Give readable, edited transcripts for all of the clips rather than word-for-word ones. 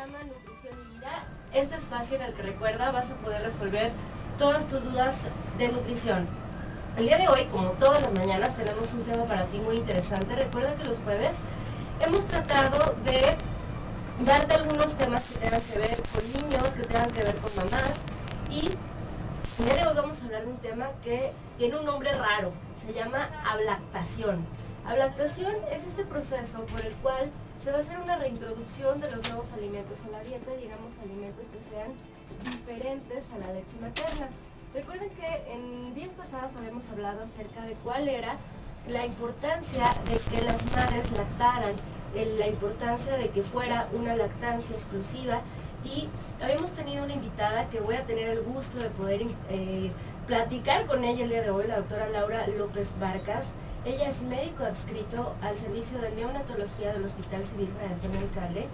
programa Nutrición y Vida, este espacio en el que recuerda vas a poder resolver todas tus dudas de nutrición. El día de hoy, como todas las mañanas, tenemos un tema para ti muy interesante. Recuerda que los jueves hemos tratado de darte algunos temas que tengan que ver con niños, que tengan que ver con mamás, y el día de hoy vamos a hablar de un tema que tiene un nombre raro, se llama ablactación. Ablactación es este proceso por el cual se va a hacer una reintroducción de los nuevos alimentos a la dieta, digamos alimentos que sean diferentes a la leche materna. Recuerden que en días pasados habíamos hablado acerca de cuál era la importancia de que las madres lactaran, la importancia de que fuera una lactancia exclusiva, y habíamos tenido una invitada que voy a tener el gusto de poder platicar con ella el día de hoy, la doctora Laura López Barcas. Ella es médico adscrito al servicio de neonatología del Hospital Civil de Antonio Alcalde,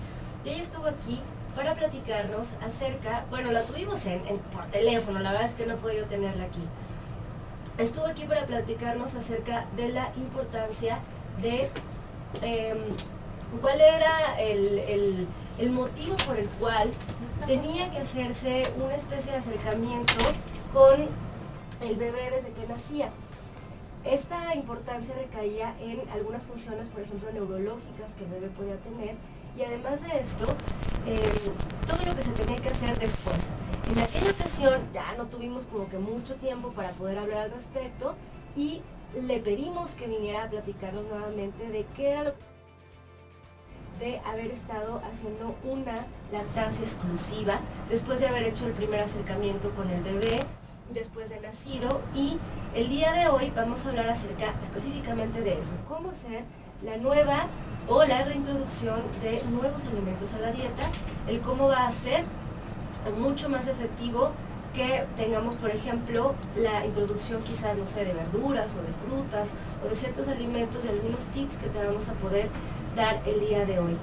y ella estuvo aquí para platicarnos acerca, bueno, la tuvimos por teléfono, la verdad es que no he podido tenerla aquí. Estuvo aquí para platicarnos acerca de la importancia de cuál era el motivo por el cual tenía que hacerse una especie de acercamiento con el bebé desde que nacía. Esta importancia recaía en algunas funciones, por ejemplo, neurológicas que el bebé podía tener, y además de esto, todo lo que se tenía que hacer después. En aquella ocasión ya no tuvimos como que mucho tiempo para poder hablar al respecto, y le pedimos que viniera a platicarnos nuevamente de qué era lo que de haber estado haciendo una lactancia exclusiva después de haber hecho el primer acercamiento con el bebé después de nacido. Y el día de hoy vamos a hablar acerca específicamente de eso, cómo hacer la nueva o la reintroducción de nuevos alimentos a la dieta, el cómo va a ser mucho más efectivo que tengamos, por ejemplo, la introducción quizás, no sé, de verduras o de frutas o de ciertos alimentos, y algunos tips que te vamos a poder dar el día de hoy.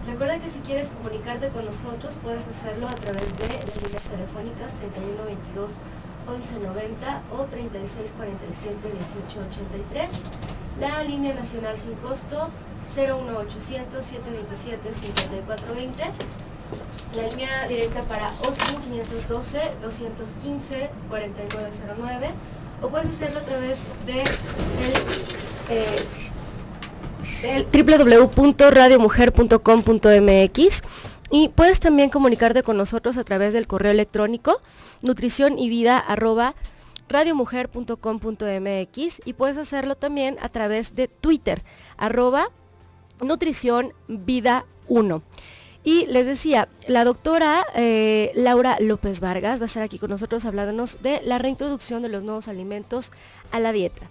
Recuerda que si quieres comunicarte con nosotros puedes hacerlo a través de las líneas telefónicas 3122 1190 o 3647 1883, la línea nacional sin costo 01800 727 5420, la línea directa para OSIN 512 215 4909, o puedes hacerlo a través de del www.radiomujer.com.mx, y puedes también comunicarte con nosotros a través del correo electrónico nutricionyvida@radiomujer.com.mx, y puedes hacerlo también a través de Twitter @nutricionvida1. Y les decía, la doctora Laura López Vargas va a estar aquí con nosotros hablándonos de la reintroducción de los nuevos alimentos a la dieta.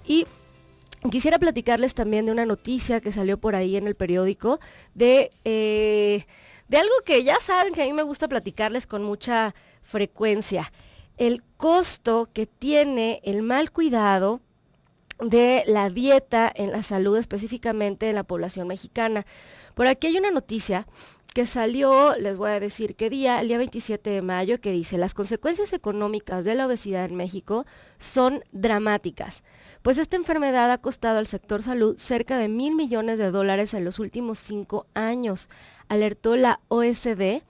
Y quisiera platicarles también de una noticia que salió por ahí en el periódico de algo que ya saben que a mí me gusta platicarles con mucha frecuencia: el costo que tiene el mal cuidado de la dieta en la salud, específicamente en la población mexicana. Por aquí hay una noticia que salió, les voy a decir qué día, el día 27 de mayo, que dice: las consecuencias económicas de la obesidad en México son dramáticas, pues esta enfermedad ha costado al sector salud cerca de $1,000 millones en los últimos 5 años, alertó la OCDE,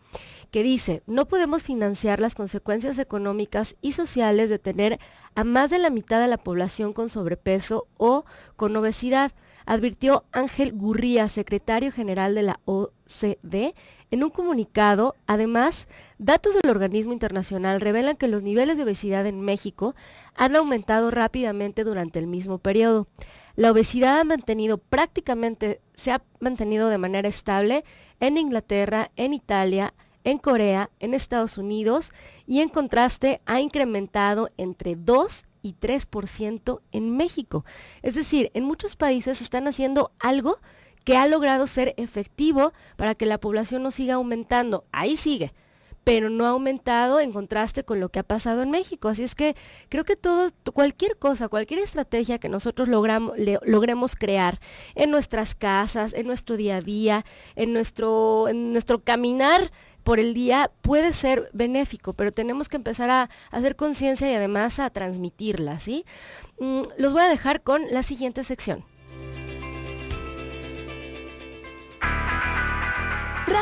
que dice: no podemos financiar las consecuencias económicas y sociales de tener a más de la mitad de la población con sobrepeso o con obesidad, advirtió Ángel Gurría, secretario general de la OCDE, en un comunicado. Además, datos del organismo internacional revelan que los niveles de obesidad en México han aumentado rápidamente durante el mismo periodo. La obesidad se ha mantenido de manera estable en Inglaterra, en Italia, en Corea, en Estados Unidos, y en contraste ha incrementado entre 2 y 3% en México. Es decir, en muchos países están haciendo algo que ha logrado ser efectivo para que la población no siga aumentando. Ahí sigue, pero no ha aumentado en contraste con lo que ha pasado en México. Así es que creo que cualquier cosa, cualquier estrategia que nosotros logremos crear en nuestras casas, en nuestro día a día, en nuestro caminar por el día, puede ser benéfico, pero tenemos que empezar a hacer conciencia y además a transmitirla, ¿sí? Los voy a dejar con la siguiente sección.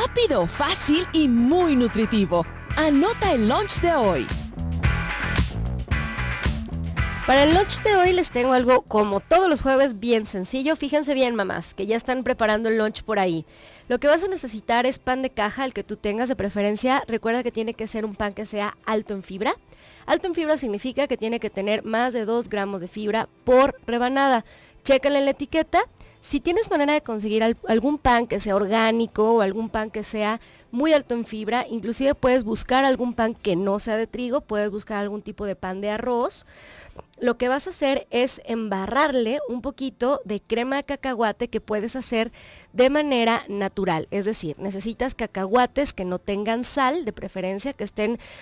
rápido, fácil y muy nutritivo. Anota el lunch de hoy. Para el lunch de hoy les tengo algo como todos los jueves bien sencillo. Fíjense bien, mamás, que ya están preparando el lunch por ahí. Lo que vas a necesitar es pan de caja, el que tú tengas de preferencia. Recuerda que tiene que ser un pan que sea alto en fibra. Alto en fibra significa que tiene que tener más de 2 gramos de fibra por rebanada. Chécale en la etiqueta. Si tienes manera de conseguir algún pan que sea orgánico o algún pan que sea muy alto en fibra, inclusive puedes buscar algún pan que no sea de trigo, puedes buscar algún tipo de pan de arroz. Lo que vas a hacer es embarrarle un poquito de crema de cacahuate que puedes hacer de manera natural. Es decir, necesitas cacahuates que no tengan sal, de preferencia, que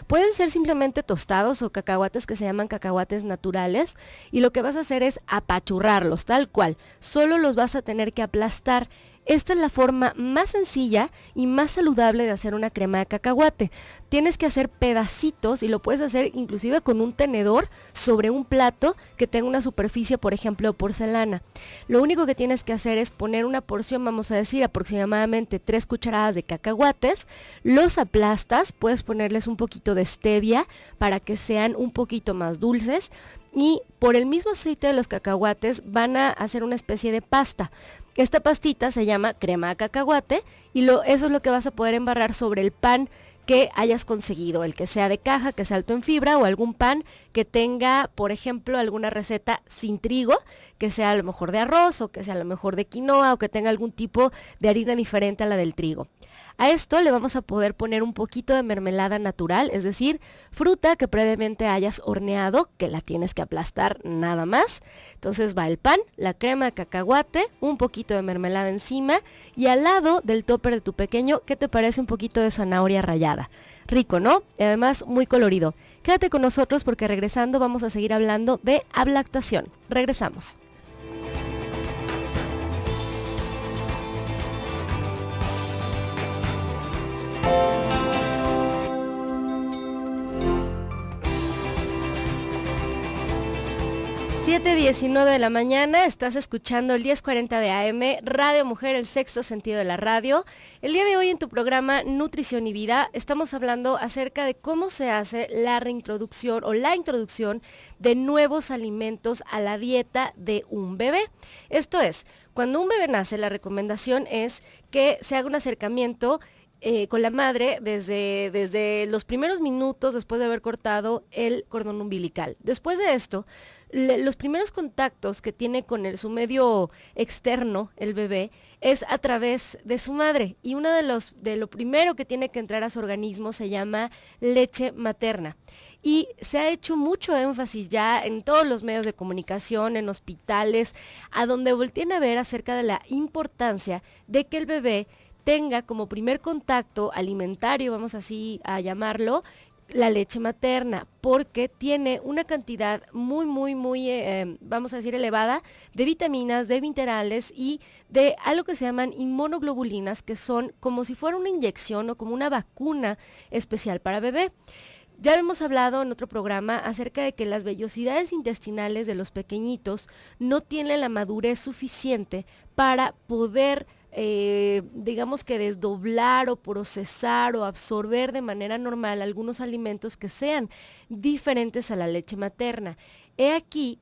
pueden ser simplemente tostados o cacahuates que se llaman cacahuates naturales. Y lo que vas a hacer es apachurrarlos, tal cual. Solo los vas a tener que aplastar. Esta es la forma más sencilla y más saludable de hacer una crema de cacahuate. Tienes que hacer pedacitos y lo puedes hacer inclusive con un tenedor sobre un plato que tenga una superficie, por ejemplo, de porcelana. Lo único que tienes que hacer es poner una porción, vamos a decir, aproximadamente 3 cucharadas de cacahuates, los aplastas, puedes ponerles un poquito de stevia para que sean un poquito más dulces. Y por el mismo aceite de los cacahuates van a hacer una especie de pasta. Esta pastita se llama crema de cacahuate y eso es lo que vas a poder embarrar sobre el pan que hayas conseguido, el que sea de caja, que sea alto en fibra, o algún pan que tenga, por ejemplo, alguna receta sin trigo, que sea a lo mejor de arroz o que sea a lo mejor de quinoa o que tenga algún tipo de harina diferente a la del trigo. A esto le vamos a poder poner un poquito de mermelada natural, es decir, fruta que previamente hayas horneado, que la tienes que aplastar nada más. Entonces va el pan, la crema de cacahuate, un poquito de mermelada encima y al lado del topper de tu pequeño, ¿qué te parece un poquito de zanahoria rallada? Rico, ¿no? Y además muy colorido. Quédate con nosotros porque regresando vamos a seguir hablando de ablactación. Regresamos. 7:19 de la mañana, estás escuchando el 1040 de AM, Radio Mujer, el sexto sentido de la radio. El día de hoy en tu programa Nutrición y Vida estamos hablando acerca de cómo se hace la reintroducción o la introducción de nuevos alimentos a la dieta de un bebé. Esto es, cuando un bebé nace, la recomendación es que se haga un acercamiento con la madre desde los primeros minutos después de haber cortado el cordón umbilical. Después de esto, los primeros contactos que tiene con su medio externo, el bebé, es a través de su madre. Y de lo primero que tiene que entrar a su organismo se llama leche materna. Y se ha hecho mucho énfasis ya en todos los medios de comunicación, en hospitales, a donde volteen a ver acerca de la importancia de que el bebé tenga como primer contacto alimentario, vamos así a llamarlo, la leche materna, porque tiene una cantidad muy, vamos a decir, elevada de vitaminas, de minerales y de algo que se llaman inmunoglobulinas, que son como si fuera una inyección o como una vacuna especial para bebé. Ya hemos hablado en otro programa acerca de que las vellosidades intestinales de los pequeñitos no tienen la madurez suficiente para poder digamos que desdoblar o procesar o absorber de manera normal algunos alimentos que sean diferentes a la leche materna. Aquí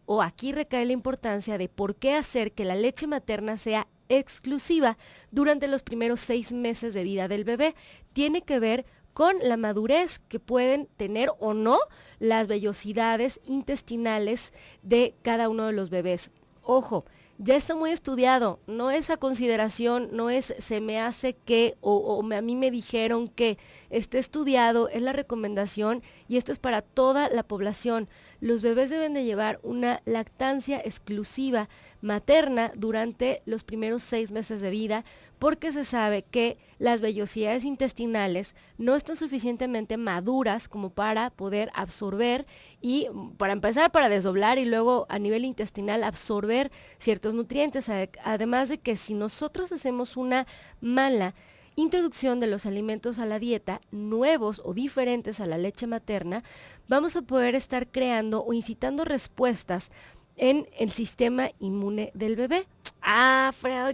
recae la importancia de por qué hacer que la leche materna sea exclusiva durante los primeros 6 meses de vida del bebé. Tiene que ver con la madurez que pueden tener o no las vellosidades intestinales de cada uno de los bebés. Ojo, ya está muy estudiado, no es a consideración, no es se me hace que a mí me dijeron que, esté estudiado, es la recomendación y esto es para toda la población. Los bebés deben de llevar una lactancia exclusiva materna durante los primeros 6 meses de vida porque se sabe que las vellosidades intestinales no están suficientemente maduras como para poder absorber y para empezar para desdoblar y luego a nivel intestinal absorber ciertos nutrientes, además de que si nosotros hacemos una mala introducción de los alimentos a la dieta, nuevos o diferentes a la leche materna, vamos a poder estar creando o incitando respuestas en el sistema inmune del bebé.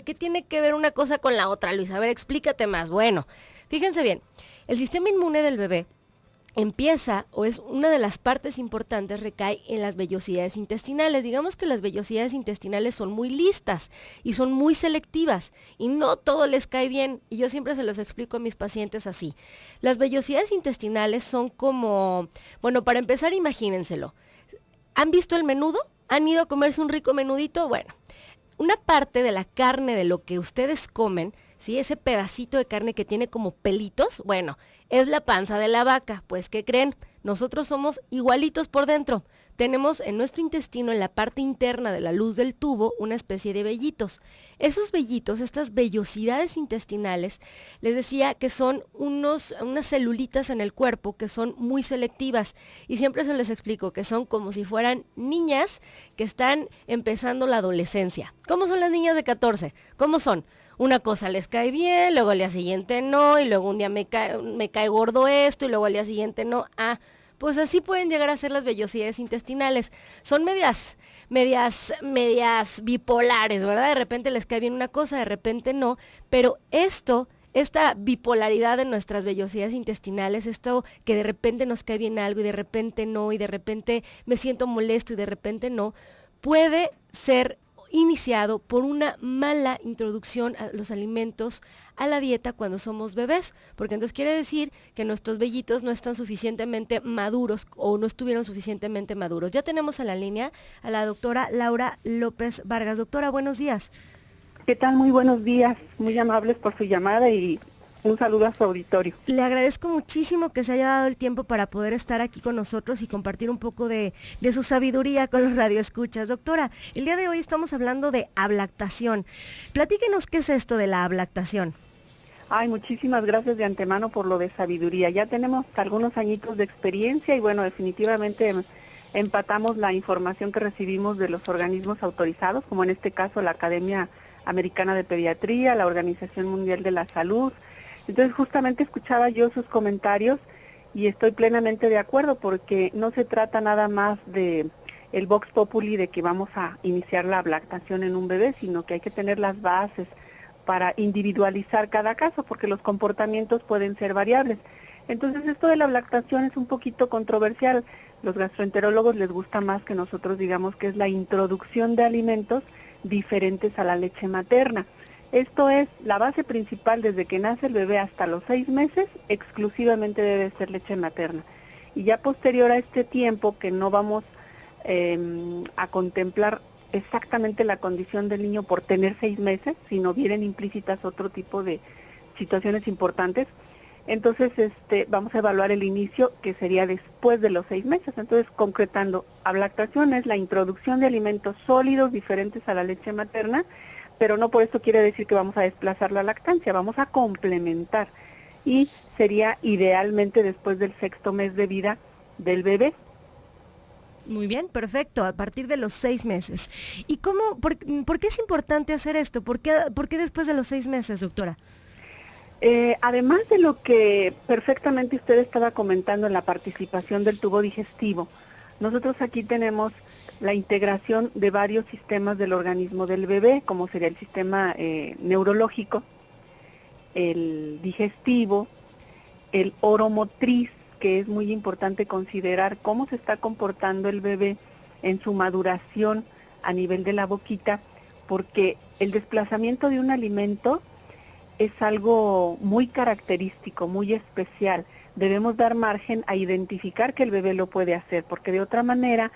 ¿Qué tiene que ver una cosa con la otra, Luis? A ver, explícate más. Bueno, Fíjense bien, el sistema inmune del bebé empieza, o es una de las partes importantes, recae en las vellosidades intestinales. Digamos que las vellosidades intestinales son muy listas y son muy selectivas y no todo les cae bien, y yo siempre se los explico a mis pacientes así. Las vellosidades intestinales son como, bueno, para empezar, imagínenselo. ¿Han visto el menudo? ¿Han ido a comerse un rico menudito? Bueno, una parte de la carne de lo que ustedes comen, ¿sí? Ese pedacito de carne que tiene como pelitos, bueno, es la panza de la vaca. Pues, ¿qué creen? Nosotros somos igualitos por dentro. Tenemos en nuestro intestino, en la parte interna de la luz del tubo, una especie de vellitos. Esos vellitos, estas vellosidades intestinales, les decía que son unas celulitas en el cuerpo que son muy selectivas. Y siempre se les explico que son como si fueran niñas que están empezando la adolescencia. ¿Cómo son las niñas de 14? ¿Cómo son? Una cosa les cae bien, luego al día siguiente no, y luego un día me cae gordo esto, y luego al día siguiente no. Pues así pueden llegar a ser las vellosidades intestinales. Son medias bipolares, ¿verdad? De repente les cae bien una cosa, de repente no, pero esta bipolaridad de nuestras vellosidades intestinales, esto que de repente nos cae bien algo y de repente no, y de repente me siento molesto y de repente no, puede ser iniciado por una mala introducción a los alimentos, a la dieta cuando somos bebés, porque entonces quiere decir que nuestros vellitos no están suficientemente maduros o no estuvieron suficientemente maduros. Ya tenemos a la línea a la doctora Laura López Vargas. Doctora, buenos días. ¿Qué tal? Muy buenos días, muy amables por su llamada y un saludo a su auditorio. Le agradezco muchísimo que se haya dado el tiempo para poder estar aquí con nosotros y compartir un poco de su sabiduría con los radioescuchas. Doctora, el día de hoy estamos hablando de ablactación. Platíquenos qué es esto de la ablactación. Ay, muchísimas gracias de antemano por lo de sabiduría. Ya tenemos algunos añitos de experiencia y bueno, definitivamente empatamos la información que recibimos de los organismos autorizados, como en este caso la Academia Americana de Pediatría, la Organización Mundial de la Salud. Entonces justamente escuchaba yo sus comentarios y estoy plenamente de acuerdo porque no se trata nada más de el vox populi de que vamos a iniciar la ablactación en un bebé, sino que hay que tener las bases para individualizar cada caso porque los comportamientos pueden ser variables. Entonces esto de la ablactación es un poquito controversial. Los gastroenterólogos les gusta más que nosotros digamos que es la introducción de alimentos diferentes a la leche materna. Esto es la base principal desde que nace el bebé hasta los 6 meses, exclusivamente debe ser leche materna. Y ya posterior a este tiempo que no vamos a contemplar exactamente la condición del niño por tener 6 meses, sino vienen implícitas otro tipo de situaciones importantes, entonces vamos a evaluar el inicio que sería después de los 6 meses. Entonces, concretando, ablactación es la introducción de alimentos sólidos diferentes a la leche materna, pero no por eso quiere decir que vamos a desplazar la lactancia, vamos a complementar y sería idealmente después del 6º mes de vida del bebé. Muy bien, perfecto, a partir de los 6 meses. ¿Y por qué es importante hacer esto? ¿Por qué después de los 6 meses, doctora? Además de lo que perfectamente usted estaba comentando en la participación del tubo digestivo, nosotros aquí tenemos la integración de varios sistemas del organismo del bebé, como sería el sistema neurológico, el digestivo, el oromotriz, que es muy importante considerar cómo se está comportando el bebé en su maduración a nivel de la boquita, porque el desplazamiento de un alimento es algo muy característico, muy especial. Debemos dar margen a identificar que el bebé lo puede hacer, porque de otra manera,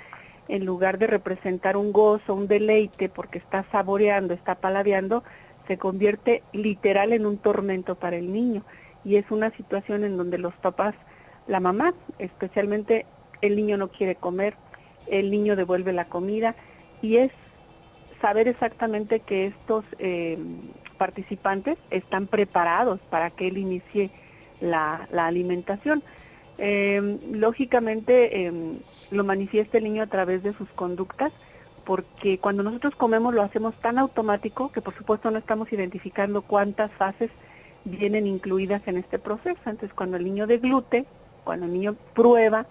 en lugar de representar un gozo, un deleite, porque está saboreando, está paladeando, se convierte literal en un tormento para el niño. Y es una situación en donde los papás, la mamá, especialmente el niño no quiere comer, el niño devuelve la comida, y es saber exactamente que estos participantes están preparados para que él inicie la alimentación. Lógicamente lo manifiesta el niño a través de sus conductas, porque cuando nosotros comemos lo hacemos tan automático que por supuesto no estamos identificando cuántas fases vienen incluidas en este proceso. Entonces cuando el niño deglute, cuando el niño prueba,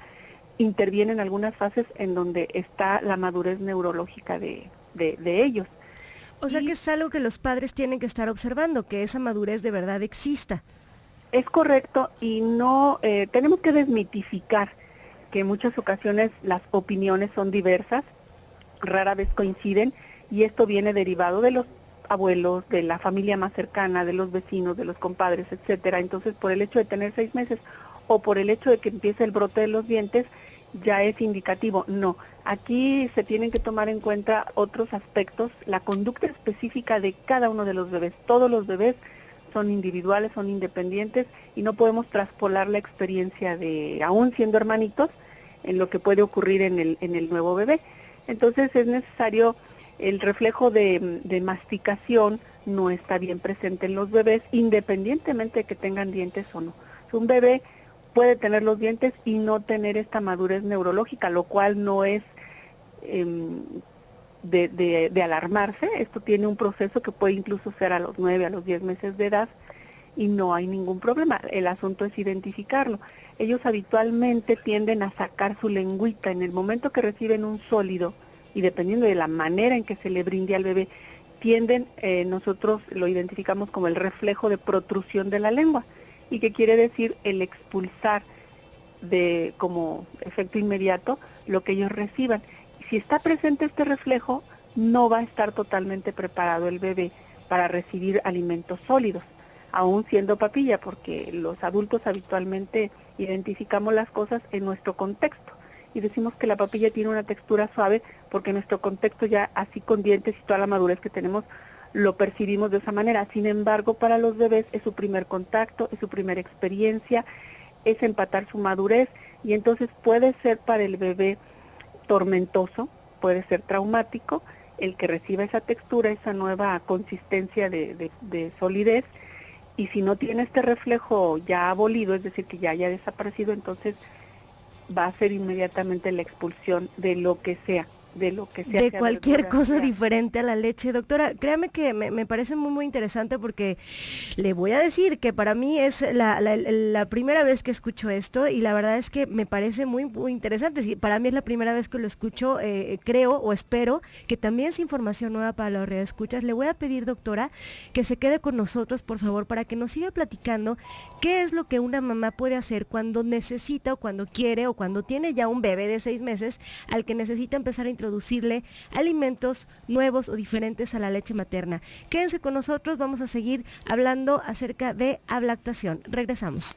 intervienen algunas fases en donde está la madurez neurológica de ellos. O sea que es algo que los padres tienen que estar observando, que esa madurez de verdad exista. Es correcto y no tenemos que desmitificar que en muchas ocasiones las opiniones son diversas, rara vez coinciden y esto viene derivado de los abuelos, de la familia más cercana, de los vecinos, de los compadres, etcétera. Entonces, por el hecho de tener 6 meses o por el hecho de que empiece el brote de los dientes, ya es indicativo. No, aquí se tienen que tomar en cuenta otros aspectos, la conducta específica de cada uno de los bebés. Todos los bebés son individuales, son independientes y no podemos traspolar la experiencia de, aún siendo hermanitos, en lo que puede ocurrir en el nuevo bebé. Entonces es necesario, el reflejo de masticación no está bien presente en los bebés, independientemente de que tengan dientes o no. Un bebé puede tener los dientes y no tener esta madurez neurológica, lo cual no es de alarmarse. Esto tiene un proceso que puede incluso ser a los 9, a los 10 meses de edad y no hay ningún problema. El asunto es identificarlo. Ellos habitualmente tienden a sacar su lengüita en el momento que reciben un sólido y dependiendo de la manera en que se le brinde al bebé, tienden, nosotros lo identificamos como el reflejo de protrusión de la lengua y que quiere decir el expulsar como efecto inmediato lo que ellos reciban. Si está presente este reflejo, no va a estar totalmente preparado el bebé para recibir alimentos sólidos, aún siendo papilla, porque los adultos habitualmente identificamos las cosas en nuestro contexto y decimos que la papilla tiene una textura suave porque nuestro contexto ya así con dientes y toda la madurez que tenemos lo percibimos de esa manera. Sin embargo, para los bebés es su primer contacto, es su primera experiencia, es empatar su madurez y entonces puede ser para el bebé tormentoso, puede ser traumático el que reciba esa textura, esa nueva consistencia de solidez, y si no tiene este reflejo ya abolido, es decir, que ya haya desaparecido, entonces va a ser inmediatamente la expulsión de lo que sea. De cualquier cosa diferente a la leche. Doctora, créame que me parece muy, muy interesante porque le voy a decir que para mí es la primera vez que escucho esto y la verdad es que me parece muy, muy interesante. Si para mí es la primera vez que lo escucho, creo o espero que también es información nueva para los radioescuchas. Le voy a pedir, doctora, que se quede con nosotros, por favor, para que nos siga platicando qué es lo que una mamá puede hacer cuando necesita o cuando quiere o cuando tiene ya un bebé de 6 meses al que necesita empezar a introducirle alimentos nuevos o diferentes a la leche materna. Quédense con nosotros, vamos a seguir hablando acerca de ablactación. Regresamos.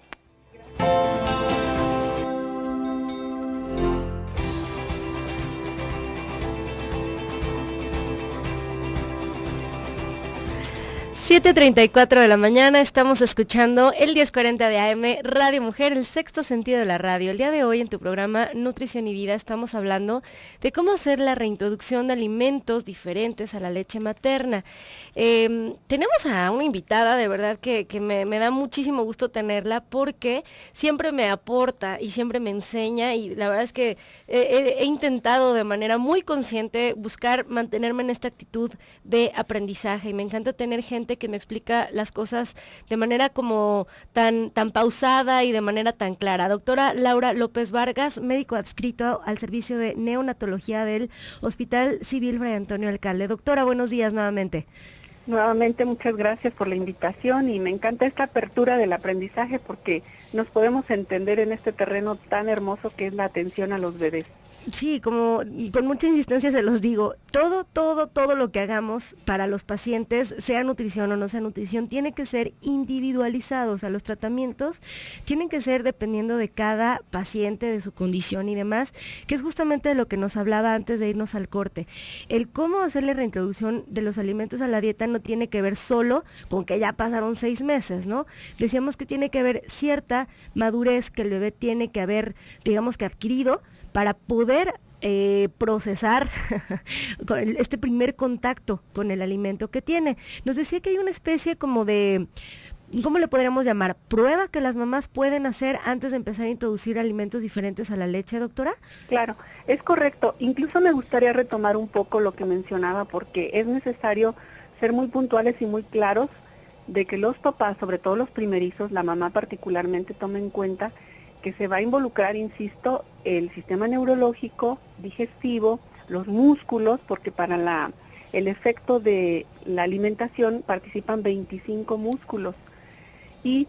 7:34 de la mañana, estamos escuchando el 1040 de AM, Radio Mujer, el sexto sentido de la radio. El día de hoy en tu programa Nutrición y Vida estamos hablando de cómo hacer la reintroducción de alimentos diferentes a la leche materna. Tenemos a una invitada, de verdad que me da muchísimo gusto tenerla porque siempre me aporta y siempre me enseña y la verdad es que he intentado de manera muy consciente buscar mantenerme en esta actitud de aprendizaje y me encanta tener gente que me explica las cosas de manera como tan pausada y de manera tan clara. Doctora Laura López Vargas, médico adscrito al servicio de neonatología del Hospital Civil Fray Antonio Alcalde. Doctora, buenos días nuevamente. Nuevamente, muchas gracias por la invitación y me encanta esta apertura del aprendizaje porque nos podemos entender en este terreno tan hermoso que es la atención a los bebés. Sí, como con mucha insistencia se los digo, todo lo que hagamos para los pacientes, sea nutrición o no sea nutrición, tiene que ser individualizado, o sea, los tratamientos tienen que ser dependiendo de cada paciente, de su condición y demás, que es justamente de lo que nos hablaba antes de irnos al corte. El cómo hacerle reintroducción de los alimentos a la dieta no tiene que ver solo con que ya pasaron 6 meses, ¿no? Decíamos que tiene que haber cierta madurez que el bebé tiene que haber, digamos que adquirido, para poder procesar este primer contacto con el alimento que tiene. Nos decía que hay una especie como de, ¿cómo le podríamos llamar? ¿Prueba que las mamás pueden hacer antes de empezar a introducir alimentos diferentes a la leche, doctora? Claro, es correcto. Incluso me gustaría retomar un poco lo que mencionaba porque es necesario ser muy puntuales y muy claros de que los papás, sobre todo los primerizos, la mamá particularmente, tome en cuenta que se va a involucrar, insisto, el sistema neurológico, digestivo, los músculos, porque para el efecto de la alimentación participan 25 músculos y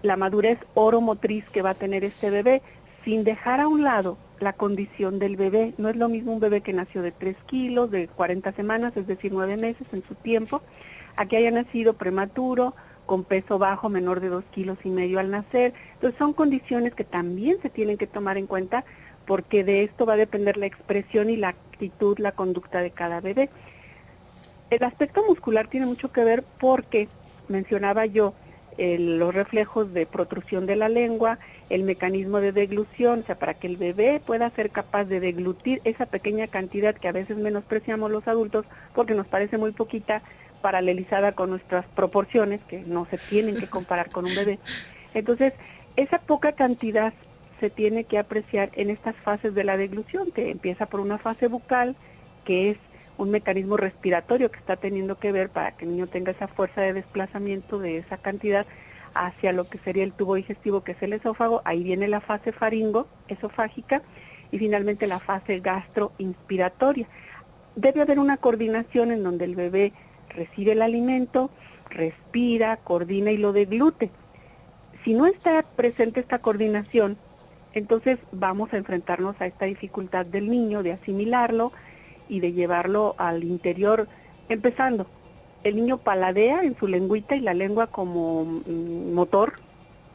la madurez oromotriz que va a tener este bebé, sin dejar a un lado la condición del bebé. No es lo mismo un bebé que nació de 3 kilos, de 40 semanas, es decir, 9 meses en su tiempo, a que haya nacido prematuro, con peso bajo, menor de 2,5 kilos al nacer. Entonces son condiciones que también se tienen que tomar en cuenta, porque de esto va a depender la expresión y la actitud, la conducta de cada bebé. El aspecto muscular tiene mucho que ver porque mencionaba yo los reflejos de protrusión de la lengua, el mecanismo de deglución, o sea, para que el bebé pueda ser capaz de deglutir esa pequeña cantidad que a veces menospreciamos los adultos porque nos parece muy poquita, paralelizada con nuestras proporciones, que no se tienen que comparar con un bebé. Entonces, esa poca cantidad se tiene que apreciar en estas fases de la deglución, que empieza por una fase bucal, que es un mecanismo respiratorio que está teniendo que ver para que el niño tenga esa fuerza de desplazamiento de esa cantidad hacia lo que sería el tubo digestivo, que es el esófago. Ahí viene la fase esofágica, y finalmente la fase gastroinspiratoria. Debe haber una coordinación en donde el bebé recibe el alimento, respira, coordina y lo deglute. Si no está presente esta coordinación, entonces vamos a enfrentarnos a esta dificultad del niño de asimilarlo y de llevarlo al interior. Empezando, el niño paladea en su lengüita, y la lengua como motor,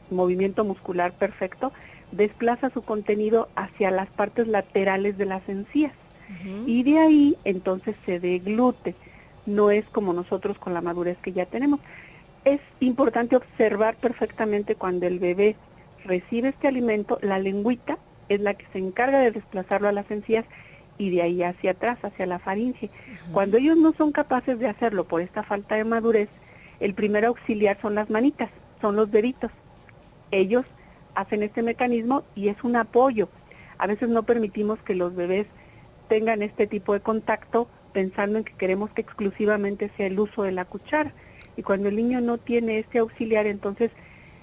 movimiento muscular perfecto, desplaza su contenido hacia las partes laterales de las encías. Y de ahí entonces se deglute. No es como nosotros con la madurez que ya tenemos. Es importante observar perfectamente cuando el bebé recibe este alimento, la lengüita es la que se encarga de desplazarlo a las encías y de ahí hacia atrás, hacia la faringe. Cuando ellos no son capaces de hacerlo por esta falta de madurez, el primer auxiliar son las manitas, son los deditos. Ellos hacen este mecanismo y es un apoyo. A veces no permitimos que los bebés tengan este tipo de contacto pensando en que queremos que exclusivamente sea el uso de la cuchara. Y cuando el niño no tiene este auxiliar, entonces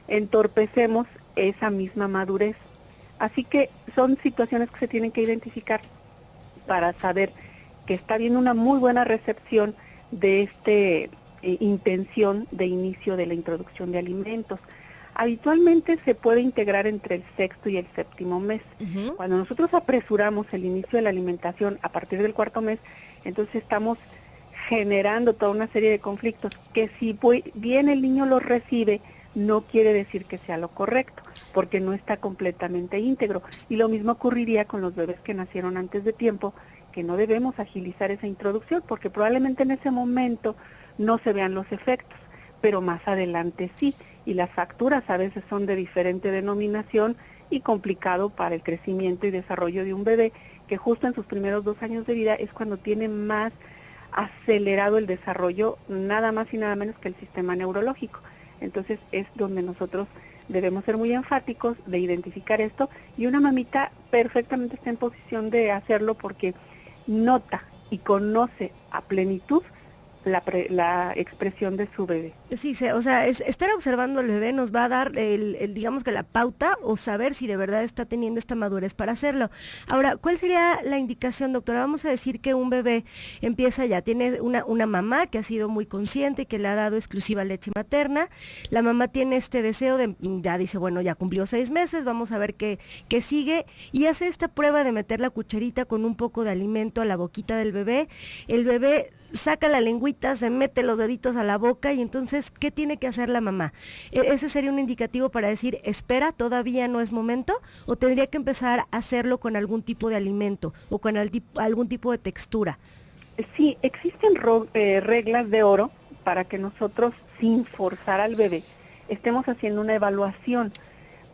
entorpecemos esa misma madurez. Así que son situaciones que se tienen que identificar para saber que está habiendo una muy buena recepción de esta intención de inicio de la introducción de alimentos. Habitualmente se puede integrar entre el sexto y el séptimo mes. Cuando nosotros apresuramos el inicio de la alimentación a partir del cuarto mes, entonces estamos generando toda una serie de conflictos que si bien el niño los recibe, no quiere decir que sea lo correcto, porque no está completamente íntegro. Y lo mismo ocurriría con los bebés que nacieron antes de tiempo, que no debemos agilizar esa introducción, porque probablemente en ese momento no se vean los efectos, pero más adelante sí. Y las facturas a veces son de diferente denominación y complicado para el crecimiento y desarrollo de un bebé, que justo en sus primeros 2 años de vida es cuando tiene más acelerado el desarrollo, nada más y nada menos que el sistema neurológico. Entonces es donde nosotros debemos ser muy enfáticos de identificar esto, y una mamita perfectamente está en posición de hacerlo porque nota y conoce a plenitud la expresión de su bebé. Sí, o sea, estar observando al bebé nos va a dar digamos que la pauta o saber si de verdad está teniendo esta madurez para hacerlo. Ahora, ¿cuál sería la indicación, doctora? Vamos a decir que un bebé tiene una mamá que ha sido muy consciente, que le ha dado exclusiva leche materna. La mamá tiene este deseo ya dice, bueno, ya cumplió 6 meses, vamos a ver qué sigue, y hace esta prueba de meter la cucharita con un poco de alimento a la boquita del bebé. El bebé saca la lengüita, se mete los deditos a la boca, y entonces, ¿qué tiene que hacer la mamá? ¿Ese sería un indicativo para decir, espera, todavía no es momento? ¿O tendría que empezar a hacerlo con algún tipo de alimento o con algún tipo de textura? Sí, existen reglas de oro para que nosotros, sin forzar al bebé, estemos haciendo una evaluación.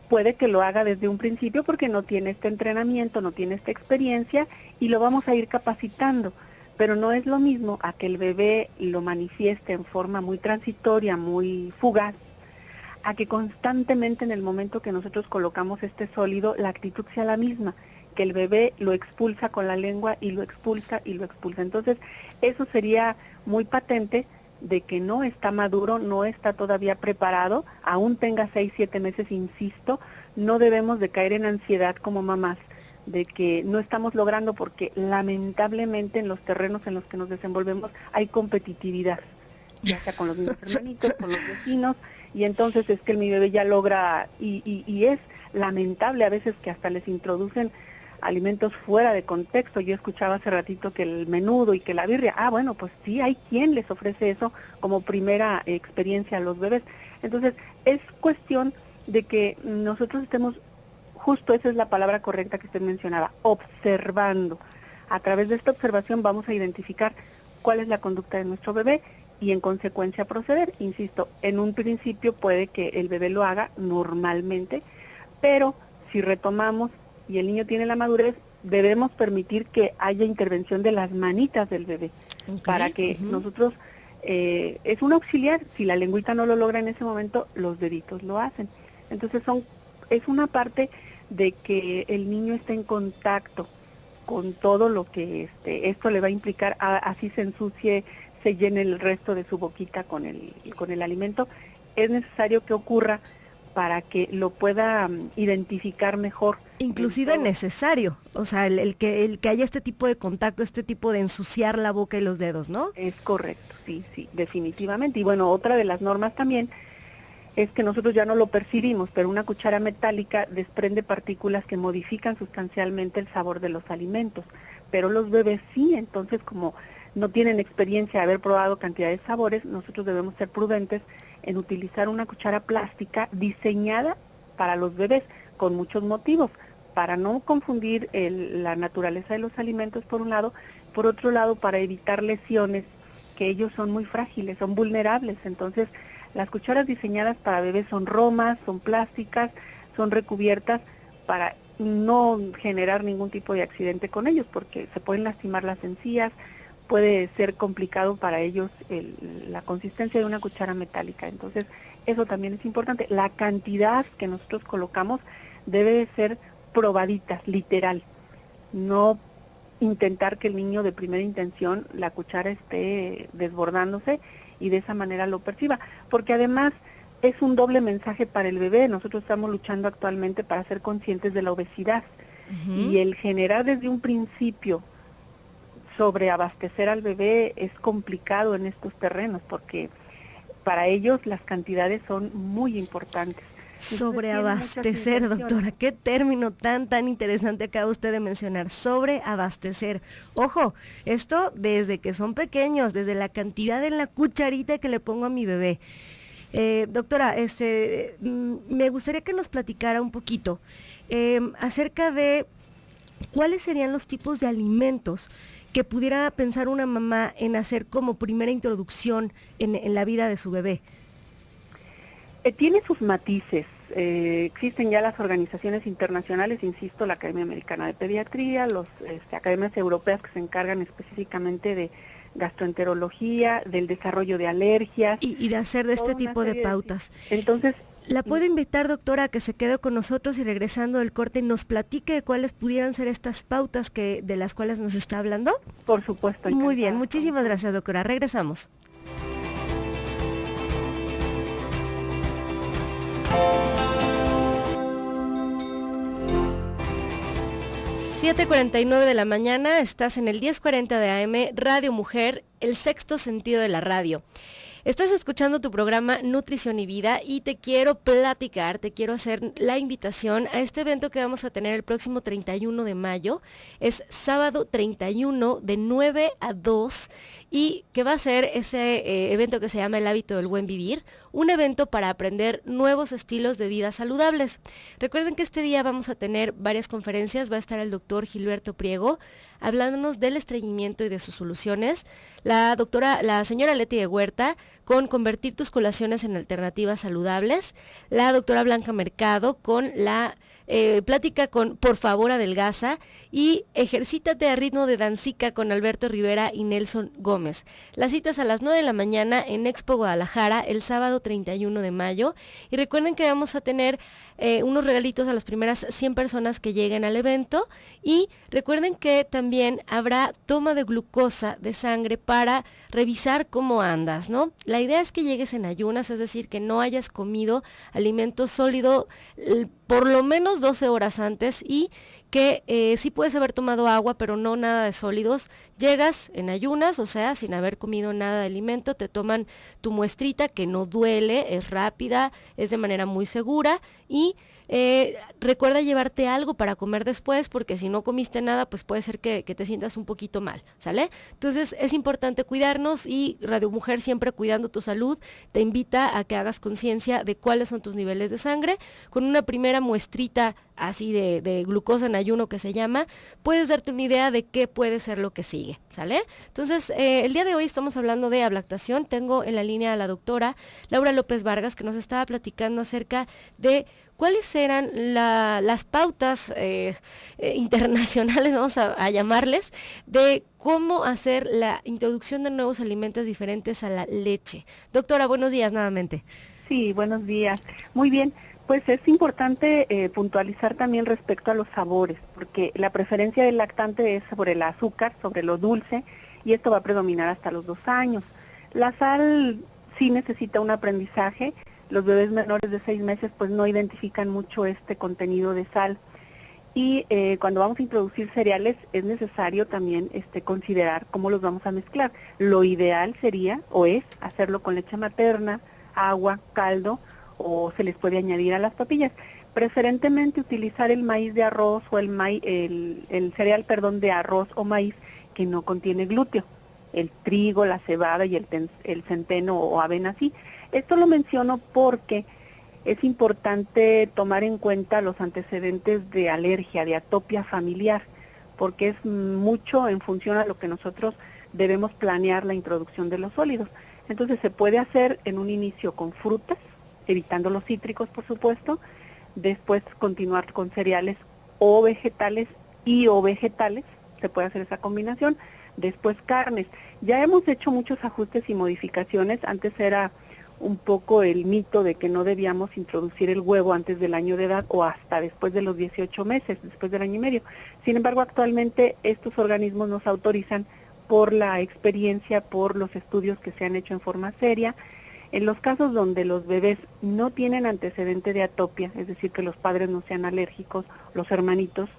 Puede que lo haga desde un principio porque no tiene este entrenamiento, no tiene esta experiencia, y lo vamos a ir capacitando. Pero no es lo mismo a que el bebé lo manifieste en forma muy transitoria, muy fugaz, a que constantemente en el momento que nosotros colocamos este sólido, la actitud sea la misma, que el bebé lo expulsa con la lengua y lo expulsa y lo expulsa. Entonces, eso sería muy patente de que no está maduro, no está todavía preparado, aún tenga 6, 7 meses, insisto. No debemos de caer en ansiedad como mamás de que no estamos logrando, porque lamentablemente en los terrenos en los que nos desenvolvemos hay competitividad. ya sea con los mismos hermanitos, con los vecinos, y entonces es que mi bebé ya logra, y es lamentable a veces que hasta les introducen alimentos fuera de contexto. Yo escuchaba hace ratito que el menudo y que la birria, bueno, pues sí, hay quien les ofrece eso como primera experiencia a los bebés. Entonces, es cuestión de que nosotros estemos, justo esa es la palabra correcta que usted mencionaba, observando. A través de esta observación vamos a identificar cuál es la conducta de nuestro bebé y en consecuencia proceder. Insisto, en un principio puede que el bebé lo haga normalmente, pero si retomamos y el niño tiene la madurez, debemos permitir que haya intervención de las manitas del bebé, para que nosotros, es un auxiliar, si la lengüita no lo logra en ese momento, los deditos lo hacen. Entonces es una parte de que el niño esté en contacto con todo lo que esto le va a implicar, así se ensucie, se llene el resto de su boquita con el alimento. Es necesario que ocurra para que lo pueda identificar mejor. Inclusive necesario, o sea, el que haya este tipo de contacto, este tipo de ensuciar la boca y los dedos, ¿no? Es correcto, sí, definitivamente. Y bueno, otra de las normas también es que nosotros ya no lo percibimos, pero una cuchara metálica desprende partículas que modifican sustancialmente el sabor de los alimentos, pero los bebés sí. Entonces, como no tienen experiencia de haber probado cantidad de sabores, nosotros debemos ser prudentes en utilizar una cuchara plástica diseñada para los bebés, con muchos motivos, para no confundir la naturaleza de los alimentos por un lado, por otro lado para evitar lesiones, que ellos son muy frágiles, son vulnerables. Entonces las cucharas diseñadas para bebés son romas, son plásticas, son recubiertas para no generar ningún tipo de accidente con ellos, porque se pueden lastimar las encías, puede ser complicado para ellos la consistencia de una cuchara metálica. Entonces, eso también es importante. La cantidad que nosotros colocamos debe de ser probadita, literal. No intentar que el niño de primera intención, la cuchara esté desbordándose y de esa manera lo perciba. Porque además es un doble mensaje para el bebé. Nosotros estamos luchando actualmente para ser conscientes de la obesidad. Y el generar desde un principio sobreabastecer al bebé es complicado en estos terrenos, porque para ellos las cantidades son muy importantes. Sobreabastecer, doctora, qué término tan interesante acaba usted de mencionar, sobreabastecer. Ojo, esto desde que son pequeños, desde la cantidad en la cucharita que le pongo a mi bebé. Doctora, me gustaría que nos platicara un poquito acerca de cuáles serían los tipos de alimentos que pudiera pensar una mamá en hacer como primera introducción en la vida de su bebé. Tiene sus matices. Existen ya las organizaciones internacionales, insisto, la Academia Americana de Pediatría, las academias europeas que se encargan específicamente de gastroenterología, del desarrollo de alergias. Y de hacer de este tipo de pautas. Entonces, ¿la puedo invitar, doctora, a que se quede con nosotros y regresando del corte nos platique de cuáles pudieran ser estas pautas de las cuales nos está hablando? Por supuesto. Muy bien, muchísimas gracias, doctora. Regresamos. ...7:49 de la mañana... estás en el 1040 de AM... Radio Mujer... el sexto sentido de la radio. Estás escuchando tu programa Nutrición y Vida y te quiero platicar, te quiero hacer la invitación a este evento que vamos a tener el próximo 31 de mayo. Es sábado 31 de 9 a 2 y que va a ser ese evento que se llama El Hábito del Buen Vivir, un evento para aprender nuevos estilos de vida saludables. Recuerden que este día vamos a tener varias conferencias, va a estar el doctor Gilberto Priego hablándonos del estreñimiento y de sus soluciones, la señora Leti de Huerta con convertir tus colaciones en alternativas saludables, la doctora Blanca Mercado con la plática con Por favor adelgaza y Ejercítate a ritmo de dancica con Alberto Rivera y Nelson Gómez. Las citas a las 9 de la mañana en Expo Guadalajara el sábado 31 de mayo y recuerden que vamos a tener unos regalitos a las primeras 100 personas que lleguen al evento y recuerden que también habrá toma de glucosa de sangre para revisar cómo andas, ¿no? La idea es que llegues en ayunas, es decir, que no hayas comido alimento sólido por lo menos 12 horas antes y que sí puedes haber tomado agua, pero no nada de sólidos. Llegas en ayunas, o sea, sin haber comido nada de alimento, te toman tu muestrita que no duele, es rápida, es de manera muy segura y recuerda llevarte algo para comer después, porque si no comiste nada, pues puede ser que te sientas un poquito mal, ¿sale? Entonces es importante cuidarnos y Radio Mujer, siempre cuidando tu salud, te invita a que hagas conciencia de cuáles son tus niveles de sangre. Con una primera muestrita así de glucosa en ayuno que se llama, puedes darte una idea de qué puede ser lo que sigue, ¿sale? Entonces, el día de hoy estamos hablando de ablactación. Tengo en la línea a la doctora Laura López Vargas, que nos estaba platicando acerca de cuáles eran las pautas internacionales, vamos a llamarles, de cómo hacer la introducción de nuevos alimentos diferentes a la leche. Doctora, buenos días nuevamente. Sí, buenos días. Muy bien. Pues es importante puntualizar también respecto a los sabores, porque la preferencia del lactante es sobre el azúcar, sobre lo dulce, y esto va a predominar hasta los 2 años. La sal sí necesita un aprendizaje. Los bebés menores de 6 meses pues no identifican mucho este contenido de sal. Y cuando vamos a introducir cereales es necesario también considerar cómo los vamos a mezclar. Lo ideal sería, o es, hacerlo con leche materna, agua, caldo, o se les puede añadir a las papillas. Preferentemente utilizar el maíz de arroz o el cereal, de arroz o maíz que no contiene glúteo. El trigo, la cebada y el centeno o avena sí. Esto lo menciono porque es importante tomar en cuenta los antecedentes de alergia, de atopia familiar, porque es mucho en función a lo que nosotros debemos planear la introducción de los sólidos. Entonces se puede hacer en un inicio con frutas, evitando los cítricos por supuesto, después continuar con cereales o vegetales, se puede hacer esa combinación, después carnes. Ya hemos hecho muchos ajustes y modificaciones. Antes era un poco el mito de que no debíamos introducir el huevo antes del año de edad o hasta después de los 18 meses, después del año y medio. Sin embargo, actualmente estos organismos nos autorizan por la experiencia, por los estudios que se han hecho en forma seria. En los casos donde los bebés no tienen antecedente de atopia, es decir, que los padres no sean alérgicos, los hermanitos,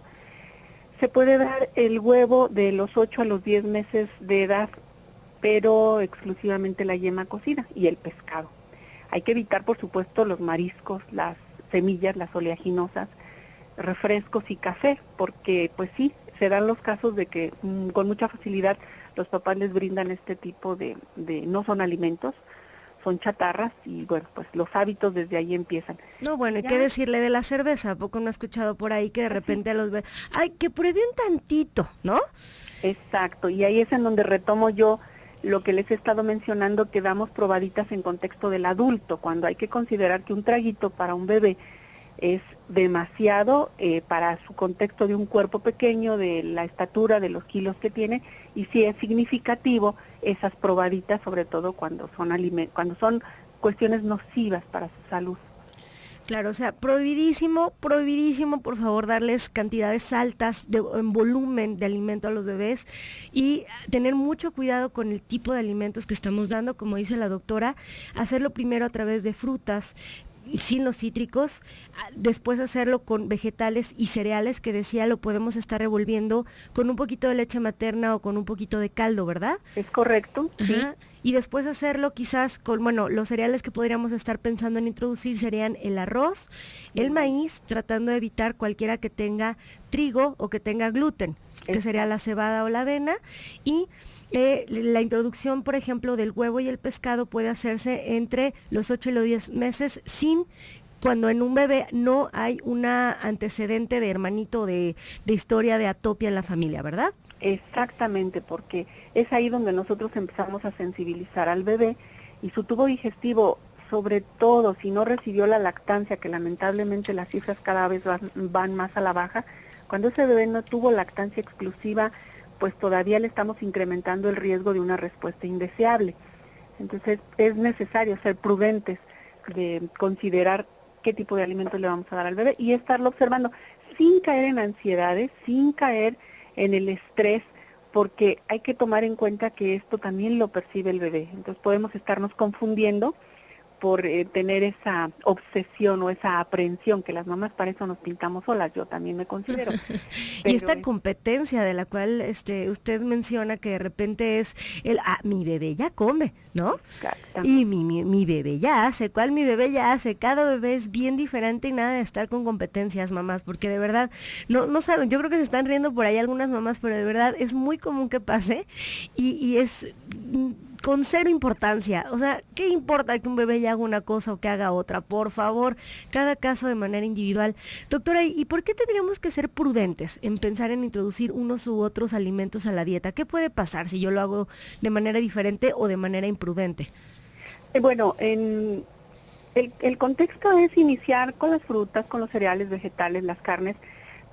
se puede dar el huevo de los 8 a los 10 meses de edad, pero exclusivamente la yema cocida y el pescado. Hay que evitar, por supuesto, los mariscos, las semillas, las oleaginosas, refrescos y café, porque pues sí, se dan los casos de que con mucha facilidad los papás les brindan este tipo de no son alimentos, son chatarras y bueno, pues los hábitos desde ahí empiezan. No, bueno, ¿y qué decirle de la cerveza? ¿A poco no he escuchado por ahí que de repente a los bebés, ay, que pruebe un tantito, ¿no? Exacto, y ahí es en donde retomo yo lo que les he estado mencionando, que damos probaditas en contexto del adulto, cuando hay que considerar que un traguito para un bebé es demasiado para su contexto de un cuerpo pequeño, de la estatura, de los kilos que tiene, y sí es significativo esas probaditas, sobre todo cuando son cuestiones nocivas para su salud. Claro, o sea, prohibidísimo, por favor, darles cantidades altas en volumen de alimento a los bebés y tener mucho cuidado con el tipo de alimentos que estamos dando, como dice la doctora, hacerlo primero a través de frutas, sin los cítricos, después hacerlo con vegetales y cereales, que decía lo podemos estar revolviendo con un poquito de leche materna o con un poquito de caldo, ¿verdad? Es correcto, sí. Ajá. Y después hacerlo quizás con, los cereales que podríamos estar pensando en introducir serían el arroz, el maíz, tratando de evitar cualquiera que tenga trigo o que tenga gluten, que sería la cebada o la avena, y la introducción, por ejemplo, del huevo y el pescado puede hacerse entre los 8 y los 10 meses cuando en un bebé no hay un antecedente de hermanito de historia de atopia en la familia, ¿verdad? Exactamente, porque es ahí donde nosotros empezamos a sensibilizar al bebé y su tubo digestivo, sobre todo si no recibió la lactancia, que lamentablemente las cifras cada vez van más a la baja, cuando ese bebé no tuvo lactancia exclusiva, pues todavía le estamos incrementando el riesgo de una respuesta indeseable. Entonces es necesario ser prudentes de considerar qué tipo de alimentos le vamos a dar al bebé y estarlo observando sin caer en ansiedades, sin caer en el estrés, porque hay que tomar en cuenta que esto también lo percibe el bebé. Entonces podemos estarnos confundiendo tener esa obsesión o esa aprehensión, que las mamás para eso nos pintamos solas, yo también me considero. Y esta competencia de la cual usted menciona que de repente es mi bebé ya come, ¿no? Y mi bebé ya hace, ¿cuál mi bebé ya hace? Cada bebé es bien diferente y nada de estar con competencias, mamás, porque de verdad, no saben, yo creo que se están riendo por ahí algunas mamás, pero de verdad es muy común que pase y es con cero importancia. O sea, ¿qué importa que un bebé ya haga una cosa o que haga otra? Por favor, cada caso de manera individual. Doctora, ¿y por qué tendríamos que ser prudentes en pensar en introducir unos u otros alimentos a la dieta? ¿Qué puede pasar si yo lo hago de manera diferente o de manera imprudente? Bueno, el contexto es iniciar con las frutas, con los cereales, vegetales, las carnes,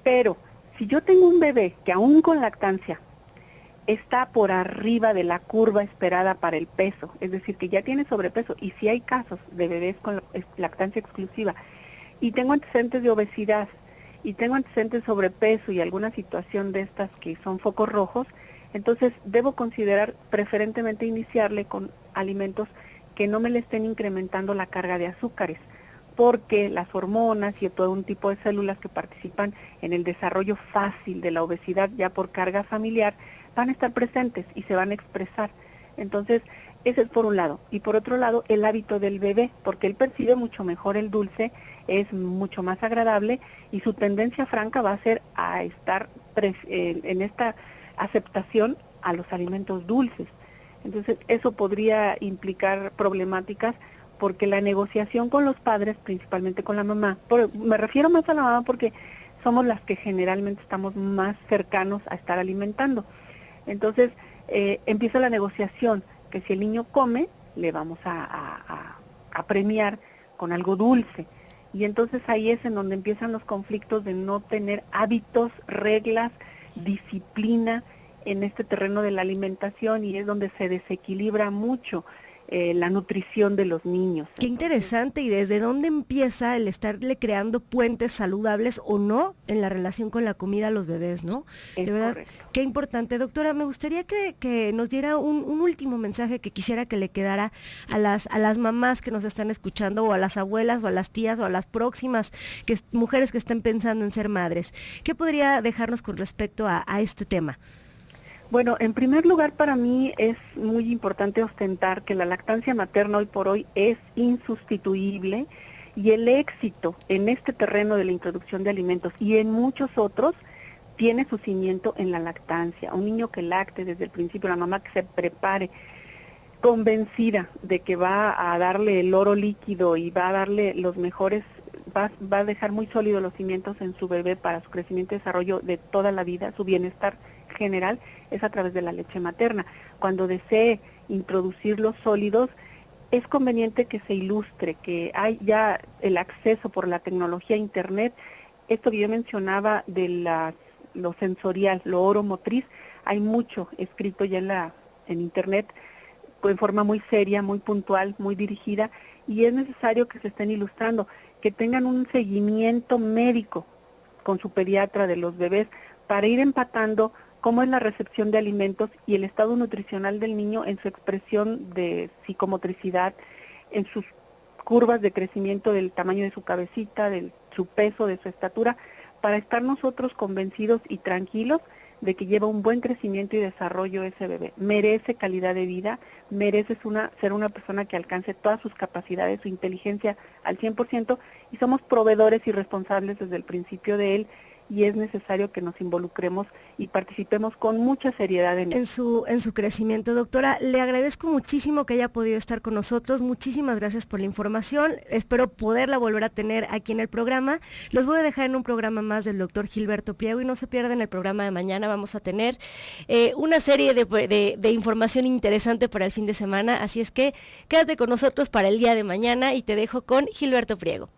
pero si yo tengo un bebé que aún con lactancia está por arriba de la curva esperada para el peso, es decir, que ya tiene sobrepeso, y si hay casos de bebés con lactancia exclusiva, y tengo antecedentes de obesidad, y tengo antecedentes de sobrepeso y alguna situación de estas que son focos rojos, entonces debo considerar preferentemente iniciarle con alimentos que no me le estén incrementando la carga de azúcares, porque las hormonas y todo un tipo de células que participan en el desarrollo fácil de la obesidad ya por carga familiar van a estar presentes y se van a expresar. Entonces, ese es por un lado. Y por otro lado, el hábito del bebé, porque él percibe mucho mejor el dulce, es mucho más agradable y su tendencia franca va a ser a estar en esta aceptación a los alimentos dulces. Entonces, eso podría implicar problemáticas porque la negociación con los padres, principalmente con la mamá, me refiero más a la mamá porque somos las que generalmente estamos más cercanos a estar alimentando. Entonces, empieza la negociación, que si el niño come, le vamos a premiar con algo dulce. Y entonces ahí es en donde empiezan los conflictos de no tener hábitos, reglas, disciplina en este terreno de la alimentación, y es donde se desequilibra mucho la nutrición de los niños. Qué interesante, y desde dónde empieza el estarle creando puentes saludables o no en la relación con la comida a los bebés, ¿no? De verdad, correcto. Qué importante. Doctora, me gustaría que nos diera un último mensaje que quisiera que le quedara a las mamás que nos están escuchando, o a las abuelas, o a las tías, o a las próximas mujeres que estén pensando en ser madres. ¿Qué podría dejarnos con respecto a este tema? Bueno, en primer lugar, para mí es muy importante ostentar que la lactancia materna hoy por hoy es insustituible, y el éxito en este terreno de la introducción de alimentos y en muchos otros tiene su cimiento en la lactancia. Un niño que lacte desde el principio, la mamá que se prepare convencida de que va a darle el oro líquido y va a darle los mejores, va a dejar muy sólidos los cimientos en su bebé para su crecimiento y desarrollo de toda la vida, su bienestar general, es a través de la leche materna. Cuando desee introducir los sólidos, es conveniente que se ilustre, que hay ya el acceso por la tecnología internet. Esto que yo mencionaba de lo sensorial, lo oromotriz, hay mucho escrito ya en internet, en forma muy seria, muy puntual, muy dirigida, y es necesario que se estén ilustrando, que tengan un seguimiento médico con su pediatra de los bebés para ir empatando cómo es la recepción de alimentos y el estado nutricional del niño en su expresión de psicomotricidad, en sus curvas de crecimiento del tamaño de su cabecita, de su peso, de su estatura, para estar nosotros convencidos y tranquilos de que lleva un buen crecimiento y desarrollo ese bebé. Merece calidad de vida, merece ser una persona que alcance todas sus capacidades, su inteligencia al 100%, y somos proveedores y responsables desde el principio de él, y es necesario que nos involucremos y participemos con mucha seriedad en su crecimiento. Doctora, le agradezco muchísimo que haya podido estar con nosotros. Muchísimas gracias por la información. Espero poderla volver a tener aquí en el programa. Los voy a dejar en un programa más del doctor Gilberto Priego, y no se pierdan el programa de mañana. Vamos a tener una serie de información interesante para el fin de semana, así es que quédate con nosotros para el día de mañana, y te dejo con Gilberto Priego.